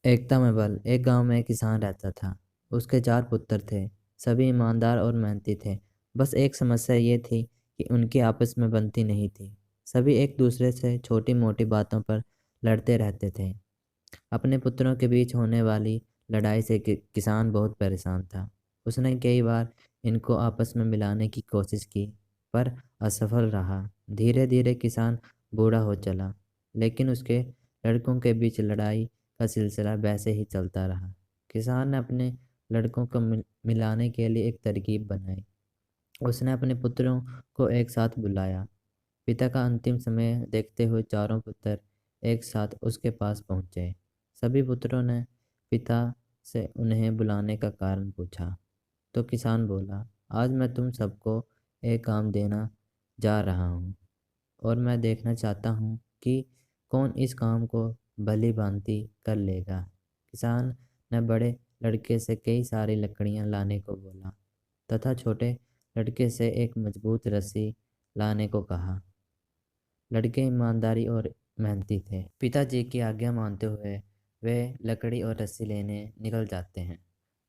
एकता में बल। एक गांव में एक किसान रहता था। उसके 4 पुत्र थे। सभी ईमानदार और मेहनती थे। बस एक समस्या ये थी कि उनकी आपस में बनती नहीं थी। सभी एक दूसरे से छोटी मोटी बातों पर लड़ते रहते थे। अपने पुत्रों के बीच होने वाली लड़ाई से किसान बहुत परेशान था। उसने कई बार इनको आपस में मिलाने की कोशिश की, पर असफल रहा। धीरे धीरे किसान बूढ़ा हो चला, लेकिन उसके लड़कों के बीच लड़ाई का सिलसिला वैसे ही चलता रहा। किसान ने अपने लड़कों को मिलाने के लिए एक तरकीब बनाई। उसने अपने पुत्रों को एक साथ बुलाया। पिता का अंतिम समय देखते हुए चारों पुत्र एक साथ उसके पास पहुंचे। सभी पुत्रों ने पिता से उन्हें बुलाने का कारण पूछा। तो किसान बोला, आज मैं तुम सबको एक काम देना जा रहा हूँ, और मैं देखना चाहता हूँ कि कौन इस काम को भली भांति कर लेगा। किसान ने बड़े लड़के से कई सारी लकड़ियाँ लाने को बोला तथा छोटे लड़के से एक मजबूत रस्सी लाने को कहा। लड़के ईमानदारी और मेहनती थे। पिताजी की आज्ञा मानते हुए वे लकड़ी और रस्सी लेने निकल जाते हैं।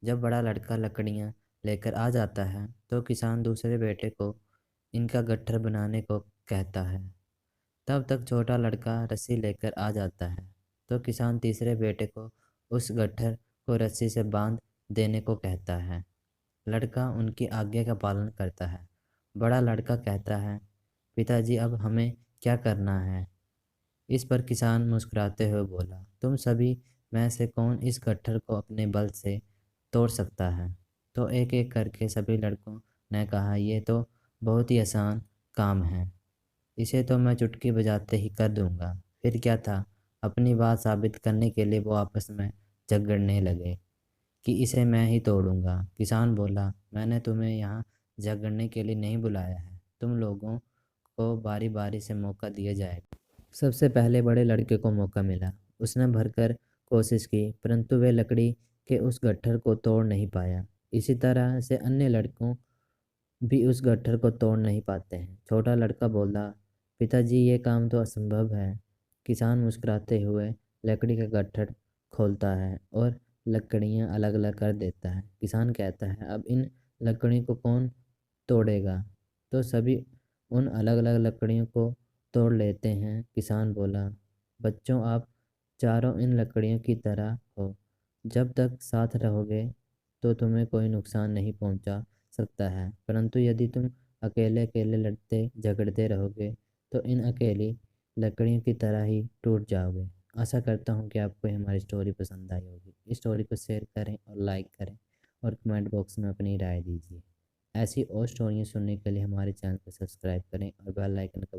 जब बड़ा लड़का लकड़ियाँ लेकर आ जाता है तो किसान दूसरे बेटे को इनका गट्ठर बनाने को कहता है। तब तक छोटा लड़का रस्सी लेकर आ जाता है तो किसान तीसरे बेटे को उस गट्ठर को रस्सी से बांध देने को कहता है। लड़का उनकी आज्ञा का पालन करता है। बड़ा लड़का कहता है, पिताजी अब हमें क्या करना है? इस पर किसान मुस्कुराते हुए बोला, तुम सभी में से कौन इस गट्ठर को अपने बल से तोड़ सकता है? तो एक एक करके सभी लड़कों ने कहा, ये तो बहुत ही आसान काम है, इसे तो मैं चुटकी बजाते ही कर दूंगा। फिर क्या था, अपनी बात साबित करने के लिए वो आपस में झगड़ने लगे कि इसे मैं ही तोड़ूंगा। किसान बोला, मैंने तुम्हें यहाँ झगड़ने के लिए नहीं बुलाया है, तुम लोगों को बारी बारी से मौका दिया जाएगा। सबसे पहले बड़े लड़के को मौका मिला। उसने भरकर कोशिश की, परंतु वे लकड़ी के उस गट्ठर को तोड़ नहीं पाया। इसी तरह से अन्य लड़कों भी उस गट्ठर को तोड़ नहीं पाते हैं। छोटा लड़का बोला, पिताजी ये काम तो असंभव है। किसान मुस्कुराते हुए लकड़ी का गट्ठर खोलता है और लकड़ियाँ अलग अलग कर देता है। किसान कहता है, अब इन लकड़ियों को कौन तोड़ेगा? तो सभी उन अलग अलग लकड़ियों को तोड़ लेते हैं। किसान बोला, बच्चों आप चारों इन लकड़ियों की तरह हो। जब तक साथ रहोगे तो तुम्हें कोई नुकसान नहीं पहुंचा सकता है, परंतु यदि तुम अकेले अकेले लड़ते झगड़ते रहोगे तो इन अकेली लकड़ियों की तरह ही टूट जाओगे। आशा करता हूँ कि आपको हमारी स्टोरी पसंद आई होगी। इस स्टोरी को शेयर करें और लाइक करें और कमेंट बॉक्स में अपनी राय दीजिए। ऐसी और स्टोरियाँ सुनने के लिए हमारे चैनल को सब्सक्राइब करें और बेल आइकन का